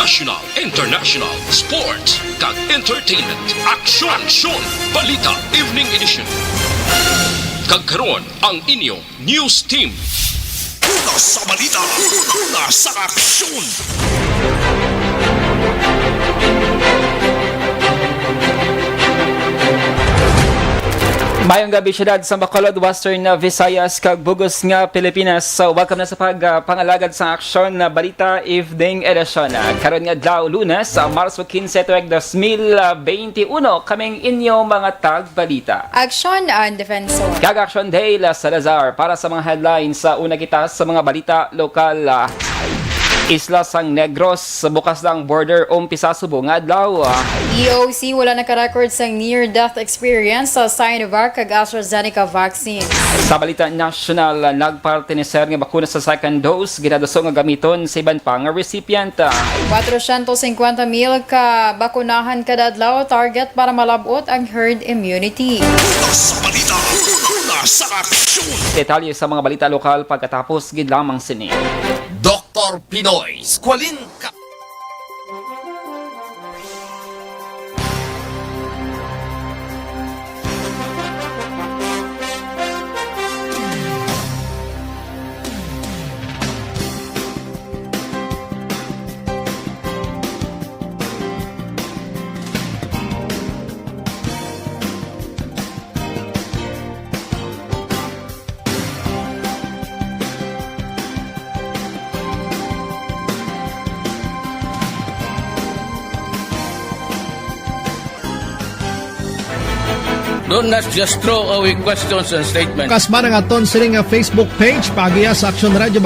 national, international, sports, kag entertainment. Aksyon! Balita Evening Edition. Kagkaroon ang inyong news team. Una sa balita, una sa aksyon. Mayong gabi syudad sa Bacolod, Western Visayas, kag Bugos nga Pilipinas. So, welcome na sa pangalagad sa aksyon na Balita Evening Edition. Karon nga adlaw Lunes, Marso 15, 2021, kaming inyo mga tag-balita. Aksyon ang Defensor. Kag Aksyon Day la Salazar para sa mga headlines sa una kita sa mga balita lokal. Isla sang Negros, bukas lang border umpisa subong adlaw. EOC wala naka-record sa near-death experience sa Sinovac kag AstraZeneca vaccine. Sa balita national, nagpartineser nga bakuna sa second dose, ginaduso nga gamiton sa iban pa nga recipient. 450,000 ka bakunahan kada adlaw target para malabot ang herd immunity. Sa balita, una sa aksyon. Detalye sa mga balita lokal pagkatapos gid lamang sini. Dr. Pinoy, skwalin ka. Don't not just throw away questions and statements. Kasma ng aton siling Facebook page pagiya sa Aksyon Radio.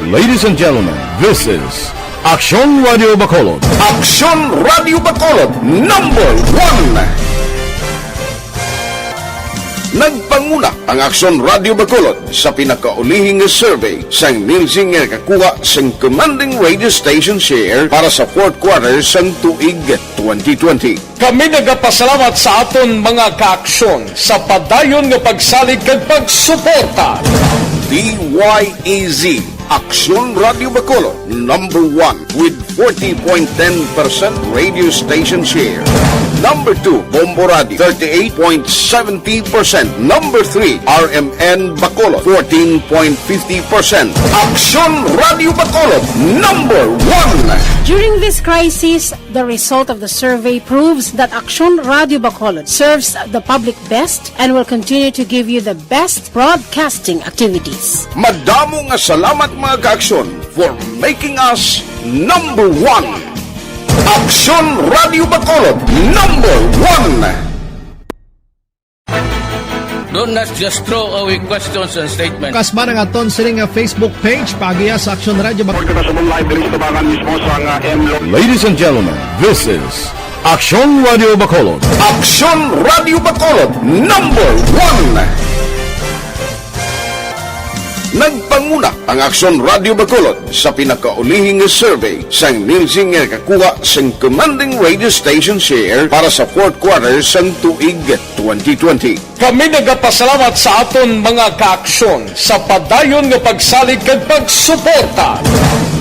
Ladies and gentlemen, this is Aksyon Radio Bacolod. Aksyon Radio Bacolod number 1. Nagpanguna ang Aksyon Radio Bacolod sa pinakaulihing survey sang nilsing nga kakuha sang commanding radio station share para sa fourth quarter sang tuig 2020. Kami nagapasalamat sa aton mga kaaksyon sa padayon nga pagsalig kag pagsuporta. DYAZ Aksyon Radio Bacolod number 1 with 40.10% radio station share. Number 2, Bombo Radio, 38.70%. Number 3, RMN Bacolod, 14.50%. Aksyon Radio Bacolod, number 1. During this crisis, the result of the survey proves that Aksyon Radio Bacolod serves the public best and will continue to give you the best broadcasting activities. Madamo nga salamat mga kaaksyon for making us number 1. Aksyon Radio Bacolod number 1. Don't not just throw away questions and statements. Kasma ng aton siling Facebook page pagiya sa Aksyon Radio. Ladies and gentlemen, this is Aksyon Radio Bacolod. Aksyon Radio Bacolod number 1. Nagpanguna ang Aksyon Radio Bacolod sa pinakaulihing survey sang nilsing nga kakuha sang commanding radio station share para sa fourth quarter sang tuig 2020. Kami nagapasalamat sa aton mga kaaksyon sa padayon nga pagsalig kag pagsuporta.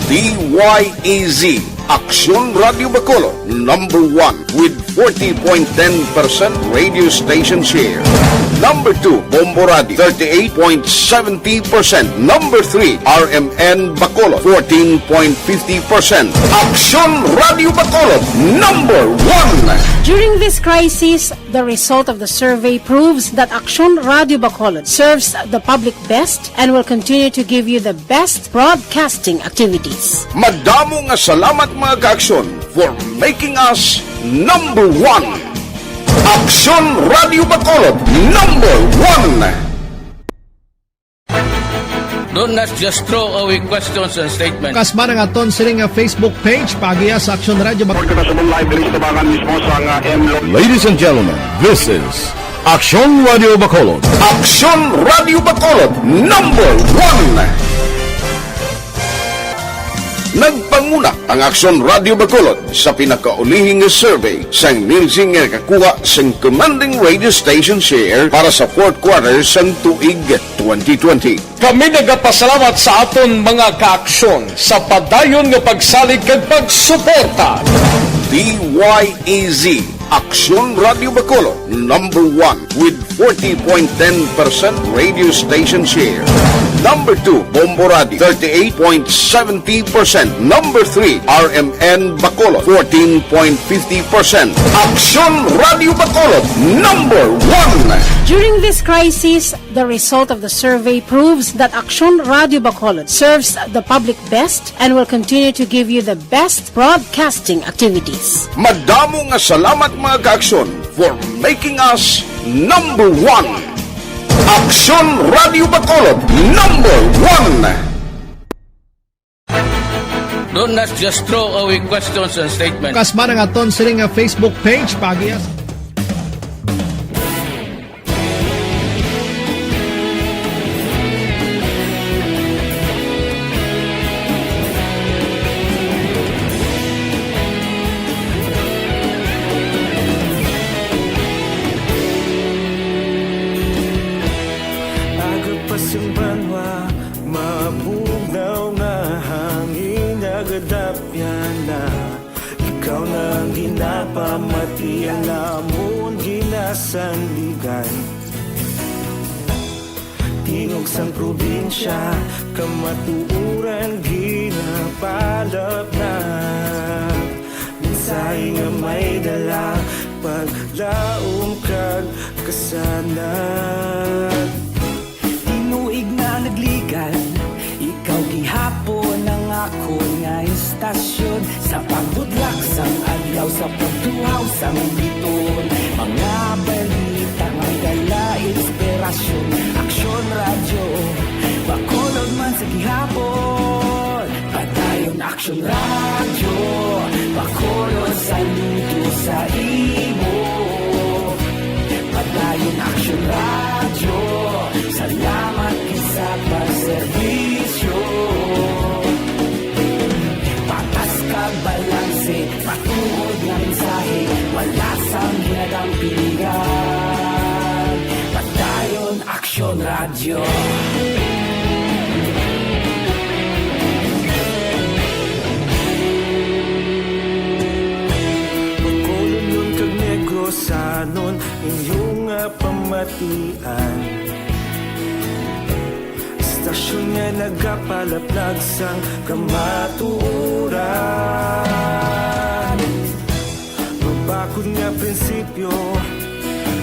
DYAZ Aksyon Radio Bacolod number 1 with 40.10% radio station share. Number 2, Bombo Radio, 38.70%. Number 3, RMN Bacolod, 14.50%. Aksyon Radio Bacolod number 1. During this crisis, the result of the survey proves that Aksyon Radio Bacolod serves the public best and will continue to give you the best broadcasting activities. Madamo nga salamat mga kaaksyon for making us number 1. Aksyon Radio Bacolod number 1. Don't not just throw away questions and statements. Kasma ng aton siling Facebook page pagiya sa Aksyon Radio. Ladies and gentlemen, this is Aksyon Radio Bacolod. Aksyon Radio Bacolod number 1. Nagpanguna panguna ang Aksyon Radio Bacolod sa pinakaulihing survey sang ninsing nga kakuha sang commanding radio station share para sa fourth quarter sang tuig 2020. Kami nagapasalamat sa aton mga kaaksyon sa padayon nga pagsalig kag pagsuporta. DYEZ Aksyon Radio Bacolod, number 1 with 40.10% radio station share. Number 2, Bombo Radio, 38.70%. Number 3, RMN Bacolod, 14.50%. Aksyon Radio Bacolod, number 1. During this crisis, the result of the survey proves that Aksyon Radio Bacolod serves the public best and will continue to give you the best broadcasting activities. Madamo nga salamat mga kaaksyon for making us number 1. Aksyon Radio Bacolod, number 1. Don't not just throw away questions and statements. Kasma nga aton sining nga Facebook page pagiya. Simbanwa, mabugnaw nga hangin nagadapyan na ikaw nang ginapamati ang amon ginasandigan. Tingog sang probinsya, kamatuuran ginapalap na minsay nga may dala paglaom kag kasanan. Nagligan, ikaw gihapon ang ako nga istasyon sa pagbudlak sang adlaw sa pagtuhaw sang biton. Mga balita nga dala inspirasyon, Aksyon Radio Bacolod man sa gihapon. Padayon Aksyon Radio Bacolod, saludo sa imo. Padayon Aksyon Radio, salamat sa pagserbisyo. Patas kag balanse, matuod nga mensahe, wala sang ginadampingan. Padayon Aksyon Radio. Bacolod nun kag Negros sanon inyong pamatian. Stasyon nga nagapalaplag sang kamatuuran. Mabakod nga prinsipyo,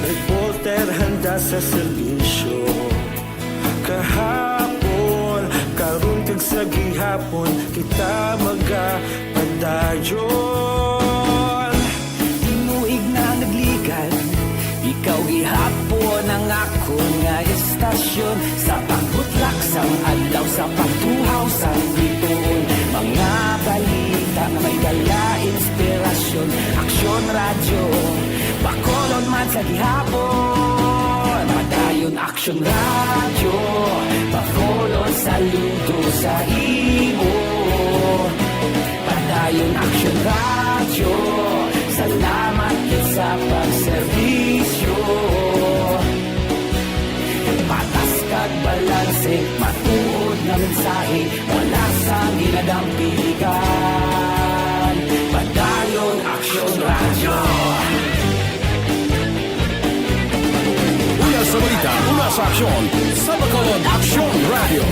reporter handa sa serbisyo. Kahapon, karon kag sa gihapon, kita magapadayon. Tinuig na nagligan, ikaw gihapon ang ako nga istasyon sa pagbutlak sang adlaw sa pagtuhaw sang biton. Mga balita na may dala inspirasyon, Aksyon Radio Bacolod man sa gihapon. Padayon Aksyon Radio Bacolod, saludo sa imo. Padayon Aksyon Radio, salamat sa pagserbisyo. Patas kag balanse, matuod na mensahe, wala sang ginadampingan. Padayon Aksyon Radio. Una sa balita, una sa aksyon, sa Bacolod, Aksyon Radio.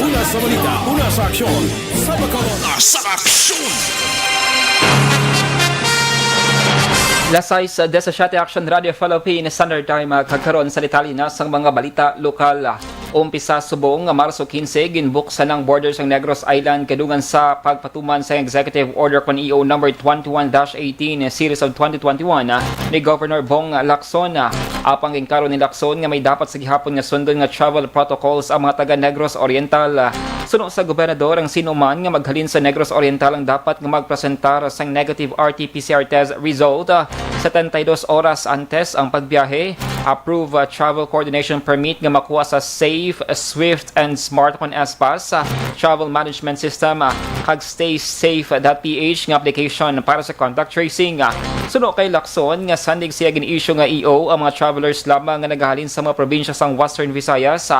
Una sa balita, una sa aksyon, sa Bacolod, sa aksyon. Lasay sa 17 Aksyon Radio Philippine Standard Time kagkaroon sa detalye na sang mga balita lokal. Umpisa subong Marso 15 ginbuksan ng borders ng Negros Island kadungan sa pagpatuman sa Executive Order kon EO number 21-18 series of 2021 ni Governor Bong Lacson. Apang gingkaron ni Lacson nga may dapat sa gihapon nga sundon nga travel protocols ang mga taga Negros Oriental. Suno sa gobernador ang sinuman nga maghalin sa Negros Oriental ang dapat nga magpresentar sang negative RT-PCR test result 72 oras antes ang pagbiyahe. Approve travel coordination permit nga makuha sa Safe, Swift and Smart on SPAS travel management system kag staysafe.ph nga application para sa contact tracing. Suno kay Lacson nga sandig siya gin-issue nga EO ang mga travelers lamang nga nagahalin sa mga probinsya sang Western Visayas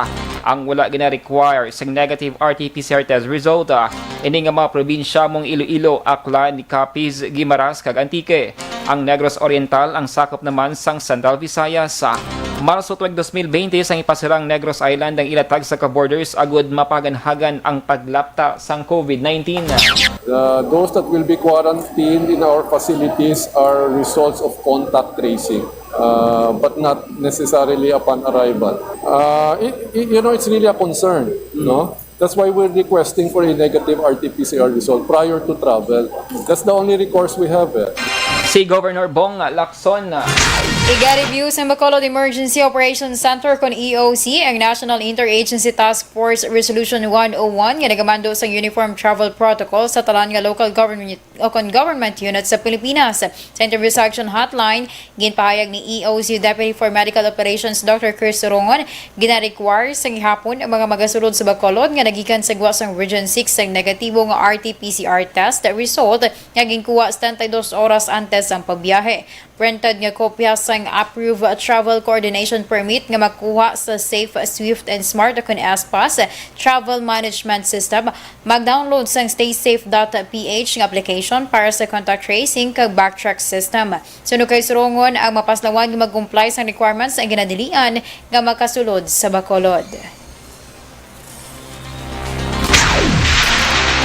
ang wala gina-require sa negative RT-PCR test result. Ini nga mga probinsya mong Iloilo, Aklan, Capiz, Guimaras kag Antique. Ang Negros Oriental ang sakop naman sang Central Visayas. Marso tuwag 2020 sang ipasirang Negros Island ang ilatag sa ka-borders agud mapaganhagan ang paglapta sang COVID-19. Those that will be quarantined in our facilities are results of contact tracing, but not necessarily upon arrival. It's really a concern, no? That's why we're requesting for a negative RT-PCR result prior to travel. That's the only recourse we have. Si Governor Bong Lacson. Iga-review sa Bacolod Emergency Operations Center kon EOC ang National Interagency Task Force Resolution 101 nga nagamando sa Uniform Travel Protocol sa talan nga local government unit sa Pilipinas. Sa interview sa Aksyon Hotline, ginpahayag ni EOC Deputy for Medical Operations Dr. Chris Sorongon, gina-require sa gihapon ang mga magasulod sa Bacolod nga nagikan sa guwas ng Region 6 ang negatibo nga RT-PCR test result nga ginkuha 72 oras antes ang pagbiyahe. Printed nga kopya sang approved travel coordination permit nga makuha sa Safe, Swift and Smart kon SPAS travel management system. Mag-download sang staysafe.ph nga application para sa contact tracing kag backtrack system. Suno kay Surongon ang mapaslawan nga mag-comply sang requirements ang ginadilian nga makasulod sa Bacolod.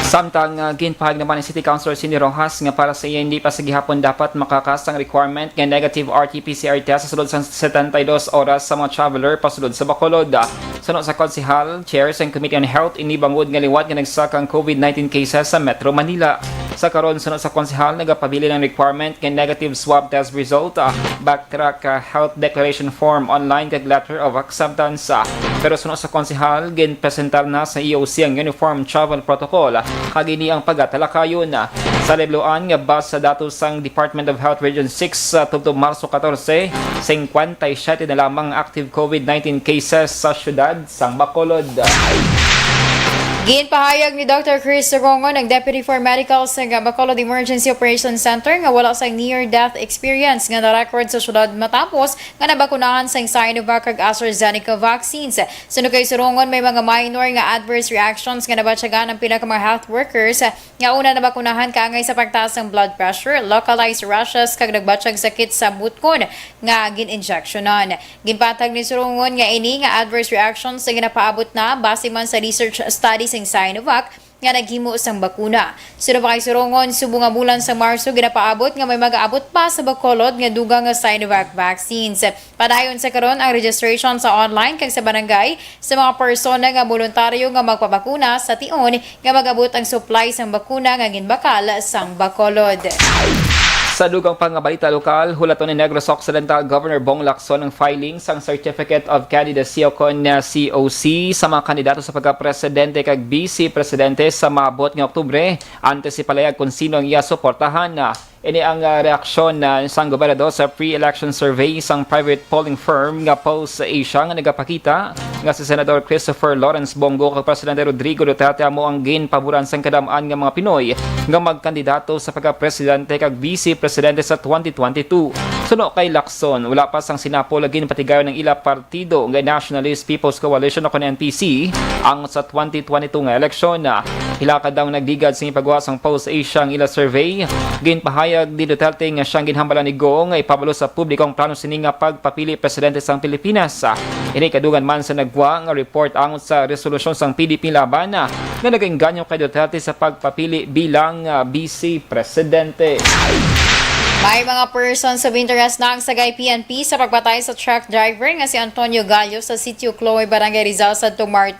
Samtang ginpahag naman ni City Councilor Cindy Rojas nga para sa iya hindi pa sa gihapon dapat makakas ang requirement nga negative RT-PCR test sa sulod sa 72 oras sa mga traveler pasulod sa Bacolod. Suno sa konsehal, chair sa Committee on Health inibangod nga liwat nga nagsakang COVID-19 cases sa Metro Manila. Sa karon suno sa konsehal nagapabili ng requirement nga negative swab test result, backtrack health declaration form online kag letter of acceptance. Pero suno sa konsehal ginpresentar na sa EOC ang Uniform Travel Protocol kagini ang pagatalakayon sa lebloan nga base sa datos sang Department of Health Region 6 tubtob Marso 14, 57 na lamang active COVID-19 cases sa syudad sang Bacolod. Ginpahayag ni Dr. Chris Sorongon, ang Deputy for Medical sa Bacolod Emergency Operations Center nga wala sang near-death experience nga na-record sa syudad matapos nga nabakunahan sang Sinovac kag AstraZeneca vaccines. Suno kay Sorongon, may mga minor nga adverse reactions nga nabatyagan ng pila ka mga health workers nga una nabakunahan kaangay sa pagtaas ng blood pressure, localized rashes kag nagbatyag sakit sa butkon nga gin-injectionan. Ginpatag ni Sorongon nga ini nga adverse reactions nga ginapaabot na base man sa research studies ng Sinovac nga naghimo sang bakuna. Sino pa kay Sorongon, subong nga bulan sa Marso ginapaabot nga may mag-aabot pa sa Bacolod nga dugang nga Sinovac vaccines. Padayon sa karon ang registration sa online kag sa barangay sa mga persona nga voluntaryo nga magpabakuna sa tion nga mag-abot ang supply sang bakuna nga ginbakal sang Bacolod. Sa dugang pangabalita lokal, hulaton ni Negros Occidental Governor Bong Lacson ang filing sang Certificate of Candidacy o COC sa mga kandidato sa pagka-presidente kag vice-presidente sa maabot ng Oktubre antes si palayag kung sino ang iya suportahan. Ini ang reaksyon sang gobernador sa pre-election survey sang private polling firm nga Pulse Asia nga nagapakita nga si Senador Christopher Lawrence Bongo kag Presidente Rodrigo Duterte amo ang ginpaboran sang kadamaan nga mga Pinoy nga magkandidato sa pagka-presidente kag vice-presidente sa 2022. Suno kay Lacson, wala pa sang sinapo lagin patigayon ng ila partido nga Nationalist People's Coalition o NPC ang sa 2022 nga eleksyon. Hilakad daw nagdigad sa ipagawa sang Pulse Asia ang ila survey. Ginpahayag di Duterte nga siyang ginhambalan ni Go nga ipabalo sa publiko ang plano sini nga pagpapili presidente sang Pilipinas. Ini kadugan man sa nagwa nga report angon sa resolusyon sang PDP laban nga nagainganyo kay Duterte sa pagpapili bilang vice presidente. May mga persons of interest na ang sagay PNP sa pagpatay sa truck driver nga si Antonio Gallo sa Sitio Cloy, Barangay Rizal sa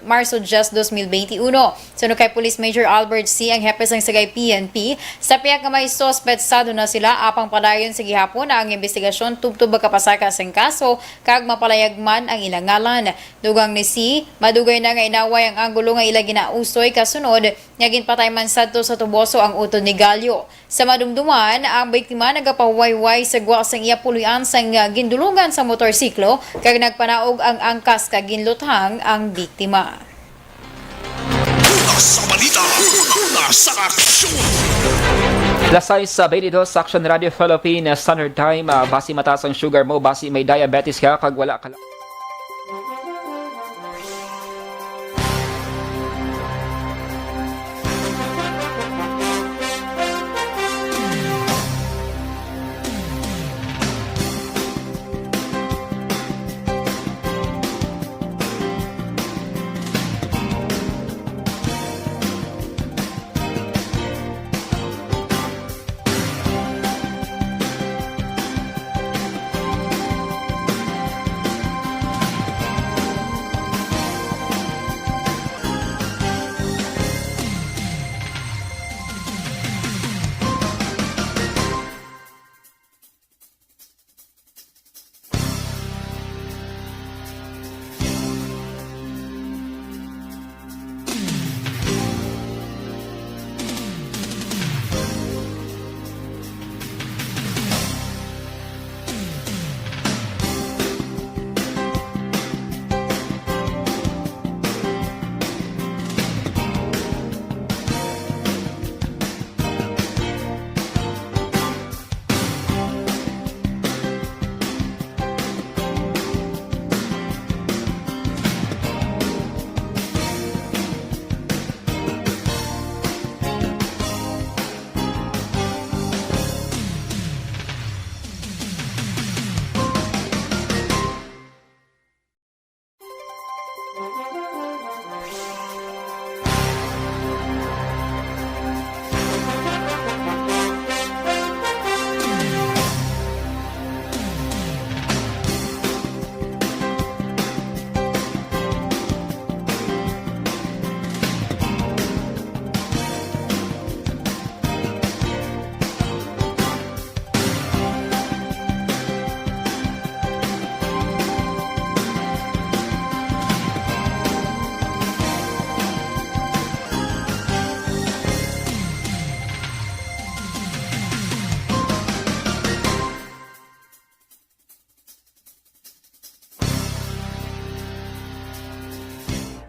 Marso 10, 2021. Sunod kay Police Major Albert C. ang hepes ng sagay PNP, sa piyak nga may sospetsado na sila apang padayon sa gihapon na ang investigasyon tubtub kapasaka sang kaso kag mapalayagman ang ilang ngalan. Dugang ni C. madugay na nga inaway ang anggulo nga ila ginausoy kasunod nga ginpatay man sadto sa tuboso ang utod ni Gallo. Sa madumduman, ang biktima nagapawayway sa gwa sang iya puluyan sang gindulungan sa motorsiklo kag nagpanaog ang angkas kag ginluthang ang biktima. Sa balita, sa aksyon! Lasay sa 22 sa Aksyon Radio Philippine Standard Time, basi mataas ang sugar mo, basi may diabetes ka, kag wala ka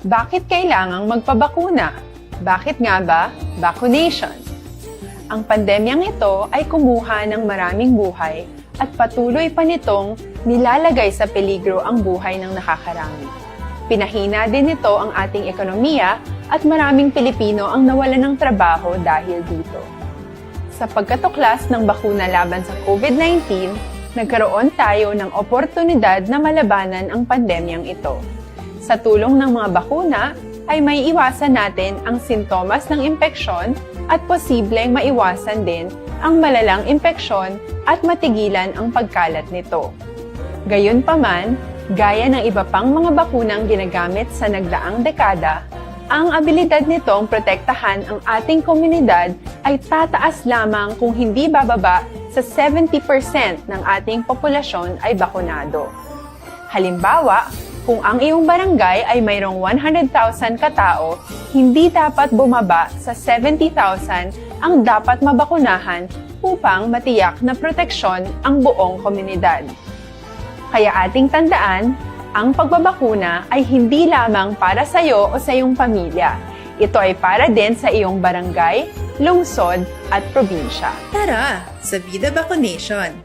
Bakit kailangang magpabakuna? Bakit nga ba vaccination? Ang pandemyang ito ay kumuha ng maraming buhay at patuloy pa nitong nilalagay sa peligro ang buhay ng nakakarami. Pinahina din nito ang ating ekonomiya at maraming Pilipino ang nawalan ng trabaho dahil dito. Sa pagkatuklas ng bakuna laban sa COVID-19, nagkaroon tayo ng oportunidad na malabanan ang pandemyang ito. Sa tulong ng mga bakuna, ay may iwasan natin ang sintomas ng impeksyon at posibleng maiwasan din ang malalang impeksyon at matigilan ang pagkalat nito. Gayunpaman, gaya ng iba pang mga bakunang ginagamit sa nagdaang dekada, ang abilidad nitong protektahan ang ating komunidad ay tataas lamang kung hindi bababa sa 70% ng ating populasyon ay bakunado. Halimbawa, kung ang iyong barangay ay mayroong 100,000 katao, hindi dapat bumaba sa 70,000 ang dapat mabakunahan upang matiyak na proteksyon ang buong komunidad. Kaya ating tandaan, ang pagbabakuna ay hindi lamang para sa iyo o sa iyong pamilya. Ito ay para din sa iyong barangay, lungsod at probinsya. Tara, sa Vida Vaccination!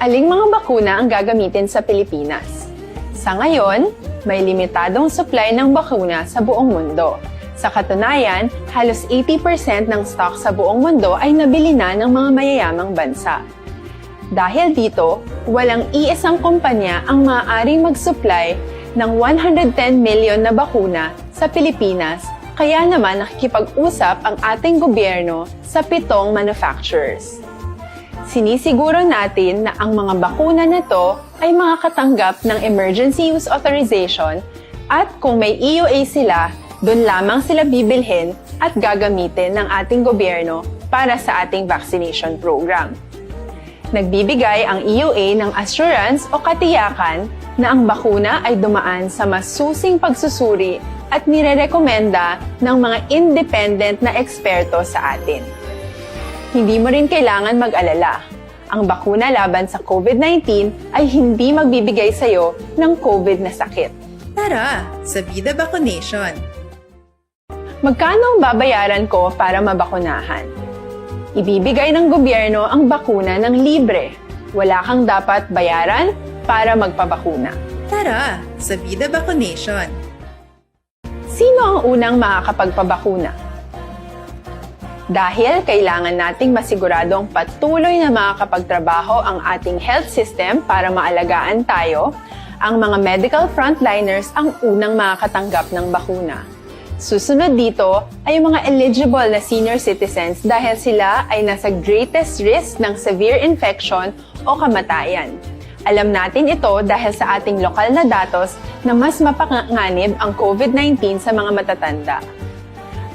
Aling mga bakuna ang gagamitin sa Pilipinas? Sa ngayon, may limitadong supply ng bakuna sa buong mundo. Sa katunayan, halos 80% ng stock sa buong mundo ay nabili na ng mga mayayamang bansa. Dahil dito, walang iisang kumpanya ang maaaring mag-supply ng 110 million na bakuna sa Pilipinas, kaya naman nakikipag-usap ang ating gobyerno sa 7 manufacturers. Sinisiguro natin na ang mga bakuna na to ay makakatanggap ng Emergency Use Authorization at kung may EUA sila, doon lamang sila bibilhin at gagamitin ng ating gobyerno para sa ating vaccination program. Nagbibigay ang EUA ng assurance o katiyakan na ang bakuna ay dumaan sa masusing pagsusuri at nirerekomenda ng mga independent na eksperto sa atin. Hindi mo rin kailangan mag-alala. Ang bakuna laban sa COVID-19 ay hindi magbibigay sa iyo ng COVID na sakit. Tara, sa Vida Vaccination! Magkano ang babayaran ko para mabakunahan? Ibibigay ng gobyerno ang bakuna ng libre. Wala kang dapat bayaran para magpabakuna. Tara, sa Vida Vaccination! Sino ang unang makakapagpabakuna? Dahil kailangan nating masiguradong patuloy na makakapagtrabaho ang ating health system para maalagaan tayo, ang mga medical frontliners ang unang makakatanggap ng bakuna. Susunod dito ay yung mga eligible na senior citizens dahil sila ay nasa greatest risk ng severe infection o kamatayan. Alam natin ito dahil sa ating lokal na datos na mas mapanganib ang COVID-19 sa mga matatanda.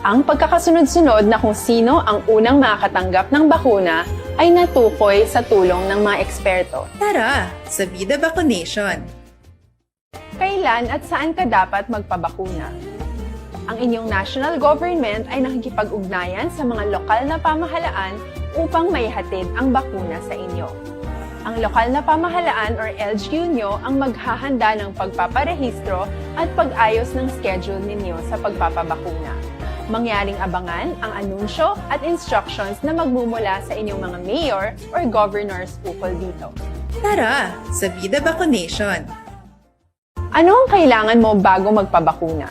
Ang pagkakasunod-sunod na kung sino ang unang makakatanggap ng bakuna ay natukoy sa tulong ng mga eksperto. Tara, sa Vida Vaccination! Kailan at saan ka dapat magpabakuna? Ang inyong national government ay nakikipag-ugnayan sa mga lokal na pamahalaan upang maihatid ang bakuna sa inyo. Ang lokal na pamahalaan or LGU nyo ang maghahanda ng pagpaparehistro at pag-ayos ng schedule ninyo sa pagpapabakuna. Mangyaring abangan ang anunsyo at instructions na magmumula sa inyong mga mayor or governors ukol dito. Tara, sa Vida Vaccination! Ano ang kailangan mo bago magpabakuna?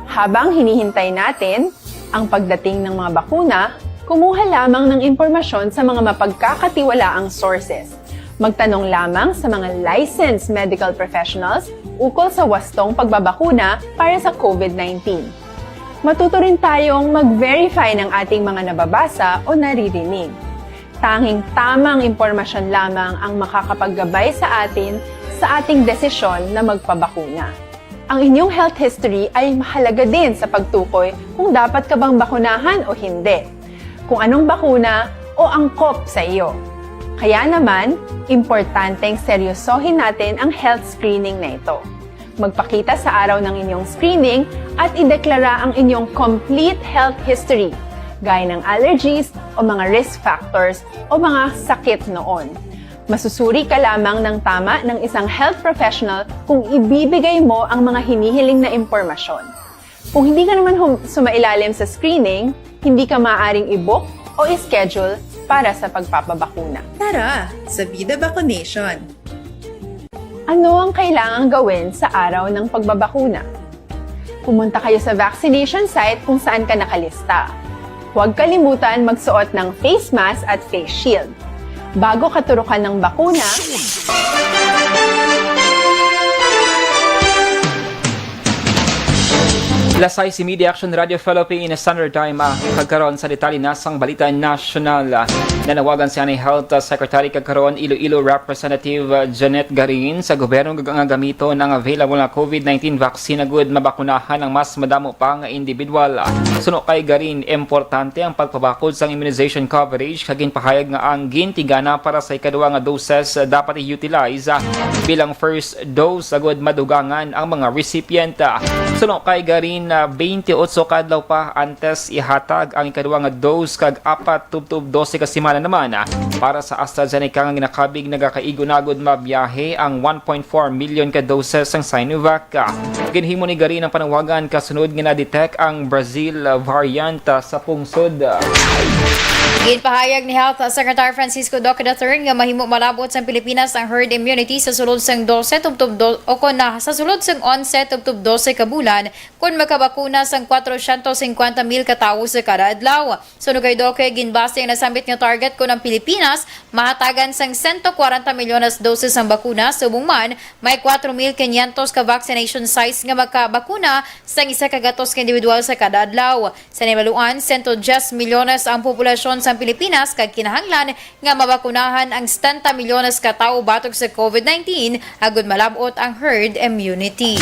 Habang hinihintay natin ang pagdating ng mga bakuna, kumuha lamang ng impormasyon sa mga mapagkakatiwalaang sources. Magtanong lamang sa mga licensed medical professionals ukol sa wastong pagbabakuna para sa COVID-19. Matuto rin tayong mag-verify ng ating mga nababasa o naririnig. Tanging tamang impormasyon lamang ang makakapaggabay sa atin sa ating desisyon na magpabakuna. Ang inyong health history ay mahalaga din sa pagtukoy kung dapat ka bang bakunahan o hindi, kung anong bakuna o angkop sa iyo. Kaya naman, importanteng seryosohin natin ang health screening na ito. Magpakita sa araw ng inyong screening at ideklara ang inyong complete health history, gaya ng allergies o mga risk factors o mga sakit noon. Masusuri ka lamang ng tama ng isang health professional kung ibibigay mo ang mga hinihiling na impormasyon. Kung hindi ka naman sumailalim sa screening, hindi ka maaaring i-book o i-schedule para sa pagpapabakuna. Tara, sa Vida Vaccination! Ano ang kailangang gawin sa araw ng pagbabakuna? Pumunta kayo sa vaccination site kung saan ka nakalista. Huwag kalimutan magsuot ng face mask at face shield. Bago katurukan ng bakuna, Lasay si Media Action Radio Philippines Standard Time kagkaroon sa detalye nasang balita national. Nanawagan si Anay Health Secretary kagkaroon Iloilo Representative Janet Garin sa gobyerno gagamito ng available na COVID-19 vaccine na good mabakunahan ng mas madamo pang individual. Suno kay Garin, importante ang pagpabakod sa immunization coverage kagin pahayag nga ang gintigana para sa ikaduwa nga doses dapat i-utilize bilang first dose agud madugangan ang mga recipient. Suno kay Garin, 28 kadlaw pa antes ihatag ang ikaduwa nga dose kag 4-12 ka semana naman para sa AstraZeneca nga ginakabig nagakaigunagod mabiyahe ang 1.4 million ka doses ng Sinovac. Ginhimo ni Garin ang panawagan kasunod nga na-detect ang Brazil variant sa pungsod. Ginpahayag ni Health Secretary Francisco Duque III nga mahimo malabot sa Pilipinas ang herd immunity sa sulod sang 12 o kon na sa sulod sang 11 tubtub 12 ka bulan kun makabakuna sang 450,000 ka tawo sa kada adlaw. Suno kay Duque, ginbase ang nasambit nga target kun ang Pilipinas mahatagan sang 140 milyones doses ang bakuna subong man may 4,500 ka vaccination sites nga makabakuna sang 1 ka gatos ka individual sa kada adlaw. Sa nibaluan, 110 milyones ang populasyon sa sang Pilipinas kag kinahanglan nga mabakunahan ang 70 milyones ka tawo batok sa COVID-19 agud malabot ang herd immunity.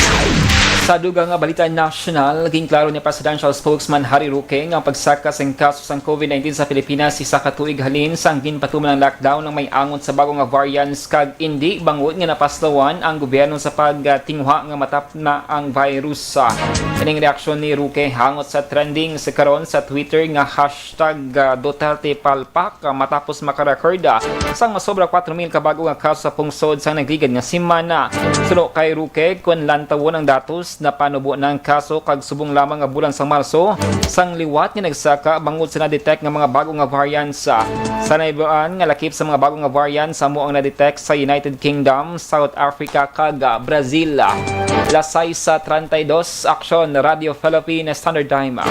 Sa dugang balita national, naging klaro ni Presidential Spokesman Harry Roque ang pagsaka sa kaso sa COVID-19 sa Pilipinas isa ka tuig halin sang ginpatuman ng lockdown ng may angon sa bagong variants kag hindi bangot nga napaslawan ang gobyerno sa pagtingwa nga matap na ang virus. Kaning reaksyon ni Roque hangot sa trending sa karon sa Twitter nga hashtag Duterte Palpak matapos makarekorda sang masobra 4,000 ka bago nga kaso sa pungsod sa nagligad nga semana. Sulo kay Roque kun lantawon ang datos na panubo ng kaso kag subong lamang nga bulan sa Marso sang liwat nga nagsaka bangod sa na-detect nga mga bagong nga variants. Sa naibaan nga lakip sa mga bagong nga variants amo ang na-detect sa United Kingdom, South Africa kag Brazil. Lasay sa 32 Aksyon Radio Philippines Standard Time.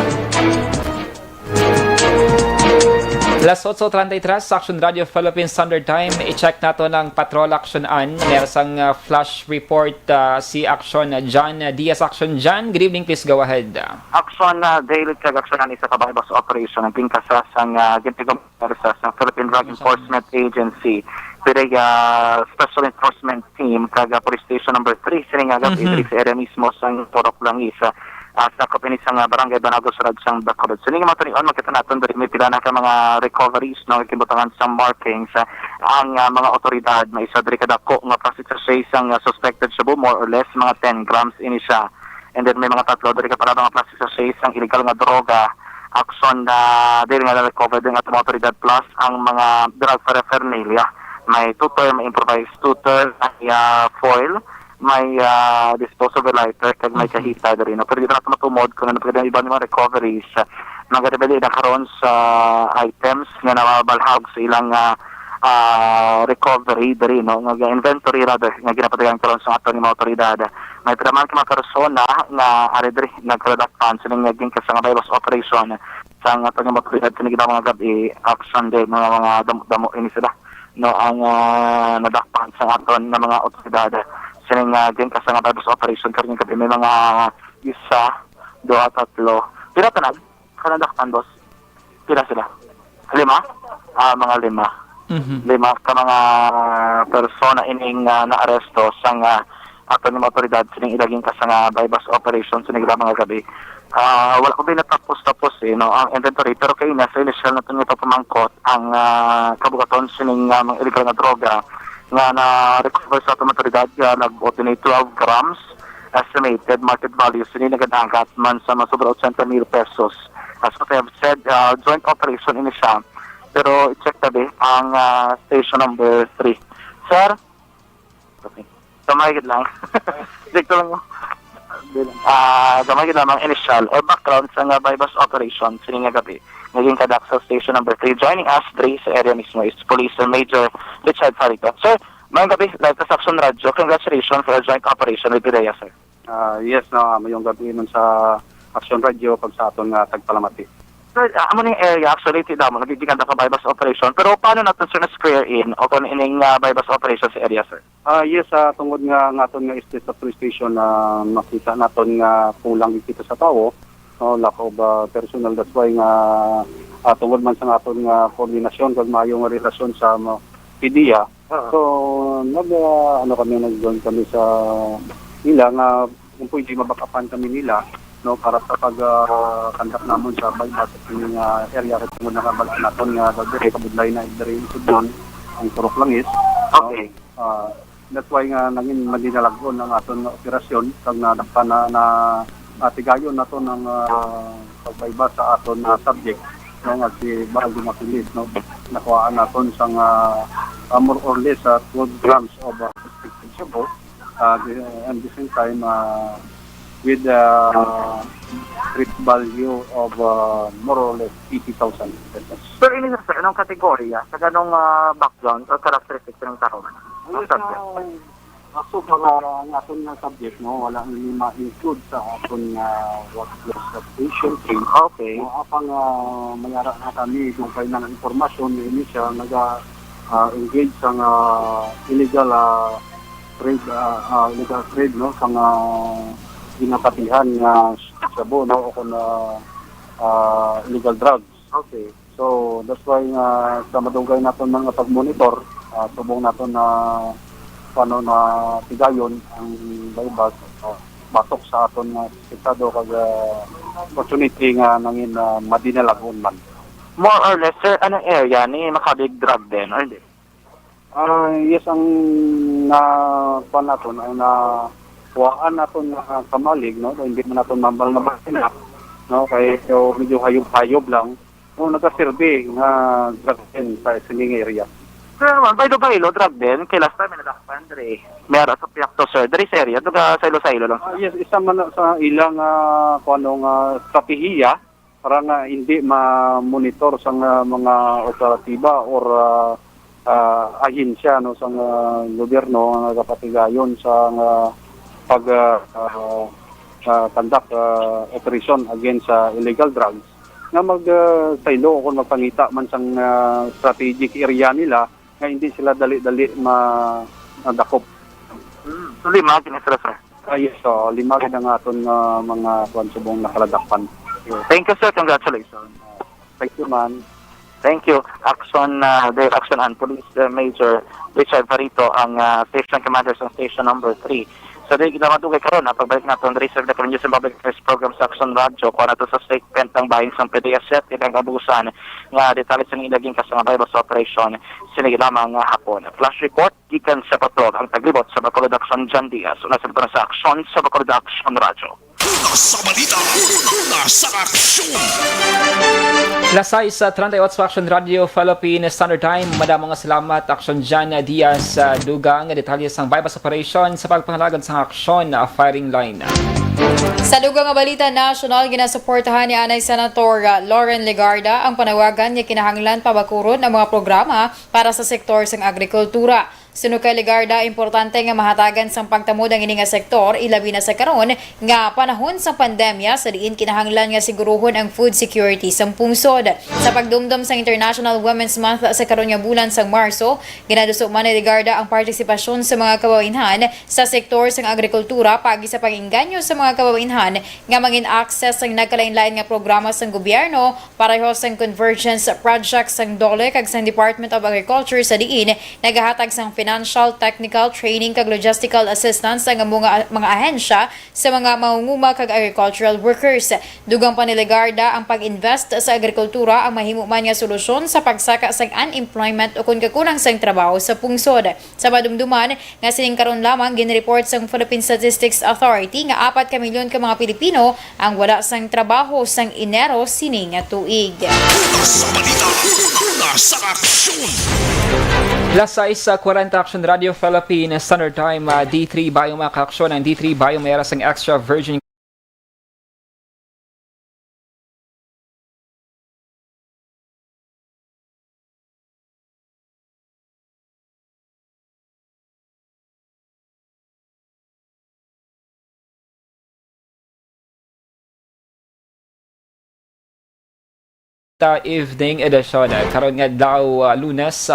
Las 8:33 sa Aksyon Radio Philippines Standard Time. I-check nato ng Patrol Action An. Meron sang flash report si Aksyon John Diaz. Aksyon John, good evening, please go ahead. Aksyon daily check Aksyon An isa ka bypass operation ang pingkasa sang gintigong sa Philippine Drug Enforcement Agency. Pero Special Enforcement Team kaga Police Station number 3 sining agad sa area mismo sang Torok Langis. Sa kapinis ang barangay Banago Surad sang Bacolod. So, nga matunion, makita natin dahil may pila na ka mga recoveries, no, ikibutangan sa markings, ang mga otoridad, may isa diri kadako nga process sa isang suspected shabu, more or less, mga 10 grams ini siya. And then may mga tatlo, diri ka para mga process sa isang illegal nga droga, aksyon na diri nga na-recover din at mga otoridad plus ang mga drug paraphernalia. May tutor, may improvised tutor, may foil, may disposable lighter kag may kahita diri no pero dito nato matumod kung ano pagdang iba mga recoveries nagarebelde na karon sa items nga nababalhag sa ilang recovery diri no nga inventory rather nga ginapadagan karon sa ato ni mga otoridad may traman ka mga persona nga ari diri nagproduct funds ning naging kasanga bypass operation sa ato ni mga otoridad kini mga gabi action day mga damo ini sila no ang nadakpan sa aton na mga otoridad sining din ka sa bypass operation karon gabi may mga isa, 2, 3 pila tanag kanadakpan dos pila sila 5 mga 5 ka mga persona ining naaresto sang ato ni otoridad sining ilaging ka sa bypass operation sining mga gabi wala ko din natapos no ang inventory pero kay na sa initial na tungo pamangkot ang kabugaton sining mga illegal nga droga nga na-recover sa otoridad nag-bought 12 grams estimated market value sining nagadagat man sa masobra 80,000 pesos. As what I have said, joint operation ini siya pero i-check tabi ang station number 3. Sir? Okay. Kamay lang. Check lang mo. Gamay lamang initial or background sa bypass operation sining gabi. Naging kadak sa station number 3. Joining us 3 sa area mismo is Police Major Richard Farito. Sir, mayong gabi, live sa Aksyon Radio. Congratulations for a joint operation with Pidea, sir. Yes, mayong gabi nun sa Aksyon Radio pag sa aton tagpalamati. Sir, amo ning area actually tida mo nagiging ka bypass operation pero paano natin sir na square in o kung ining bypass operation sa area, sir? Yes, tungod nga aton nga sa police station na makita naton nga kulang kita sa tawo. Lack of personal, that's why nga tungod man sa aton nga koordinasyon kag maayo nga relasyon sa PDEA. So kami nag-join kami sa nila nga kung pwede mabakapan kami nila no para sa pag-conduct namon sa bypass ng area ket mo nakabalik naton nga diri kabudlay na diri doon ang Turok Langis. Okay. That's why nga naging madinalagon ang aton operasyon kag nadakpan na tigayon nato ng pagbayba sa aton subject no nga si Bago Makilis no nakuhaan naton sang more or less 12 grams of suspected shabu and the same time with street value of more or less 80,000 pesos. Pero ini sir anong kategorya sa ganong background o characteristics ng tao? So para ang aton nga subject no wala ni ma-include sa aton workplace station train. Okay. Apang mayara na kami kung kay nang impormasyon ni siya engage sa illegal trade no sa ginapatihan nga shabu no o kun illegal drugs. Okay. So that's why sa madugay naton mga pag-monitor, subong naton na paano na tigayon ang baybag pasok sa aton nga estado kag opportunity nga nangin madinalagon man. More or less, sir, anong area ni makabig drug din or hindi? Yes, ang naton ay na kuhaan naton nga kamalig, no? Hindi man naton mambal na bakina, no? Kaya medyo hayop-hayop lang. No, nagka-survey nga drug din sa sining area. Sir naman, by the way, drug din, kay last time nadakpan dre. Meron sa Piakto, sir, dre sa area, doon ka sa lang. Yes, isa man sa ilang strategiya para nga hindi ma-monitor sa mga operatiba or ahensya no sa gobyerno nga kapatigayon sa pag conduct operation against illegal drugs nga saylo kung magpangita man sang strategic area nila nga hindi sila dali-dali madakop. So 5 kinisra, sir? Yes, so 5 na nga aton mga subong nakaladakpan. Thank you, sir. Congratulations. Thank you, man. Thank you. Aksyon, Direct Action and Police Major Richard Farito, ang Station Commander sa Station Number 3. So, di ginawa ito kay karon pagbalik natin, reserve na kami News and Public Affairs Program sa Aksyon Radio, kung ano ito sa statement ng bahing sa PDSet, ilang abusan nga detalye sa nilaging kasama virus operation, sinigil lamang hapon. Flash report, gikan sa patrol, ang taglibot sa Bacolod Aksyon John Diaz, unasan ito na sa Aksyon sa Bacolod Aksyon Radio. Sa balita, sa aksyon! Lasay sa 38 sa Aksyon Radio Philippine Standard Time. Madamang salamat Aksyon John Diaz sa dugang detalye sang bypass operation sa pagpangalagan sa aksyon firing line. Sa dugang nga balita national, ginasuportahan ni Anay Senator Lauren Legarda ang panawagan niya kinahanglan pabakuron ang mga programa para sa sektor sang agrikultura. Suno kay Legarda, importante nga mahatagan sang pagtamod ang ini nga sektor, ilabi na sa karon nga panahon sa pandemya sa diin kinahanglan nga siguruhon ang food security sang pungsod. Sa pagdumdum sa International Women's Month sa karon nga bulan sang Marso, ginaduso man ni Legarda ang partisipasyon sa mga kababainhan sa sektor sang agrikultura pagi sa pag-inganyo sa mga kababainhan nga mangin access sang nagkalain-lain nga programa sang gobyerno pareho sang convergence project sang DOLE kag sang Department of Agriculture sa diin nagahatag sang financial, technical, training kag logistical assistance sa mga ahensya sa mga mangunguma kag agricultural workers. Dugang pa ni Legarda ang pag-invest sa agrikultura ang mahimo man nga solusyon sa pagsaka sang unemployment o kung kakulang sang trabaho sa pungsod. Sa madumduman nga sining karon lamang ginreport sang Philippine Statistics Authority nga 4 ka milyon ka mga Pilipino ang wala sang trabaho sang Enero sining nga tuig. Sa balita, sa aksyon! Lasay sa 40 Action Radio Philippine Standard Time, D3 Bayong mga kaaksyon ang D3 Bayong mayara sang extra virgin evening edition. Karon nga daw Lunes,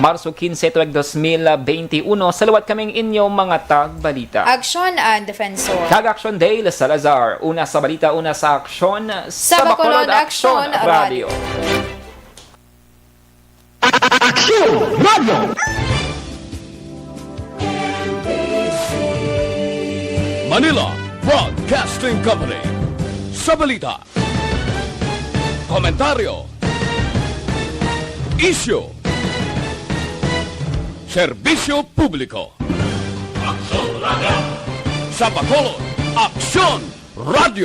Marso 15, 2021. Salawat kaming inyong mga tagbalita. Aksyon and Defensor. Kag-Aksyon Day, Salazar. Una sa balita, una sa aksyon. Sa Bacolod Aksyon Radio. Aksyon Radio! Manila Broadcasting Company. Sa balita, komentaryo, isyu, serbisyo publiko. Aksyon Radio! Sa Bacolod, Aksyon Radio!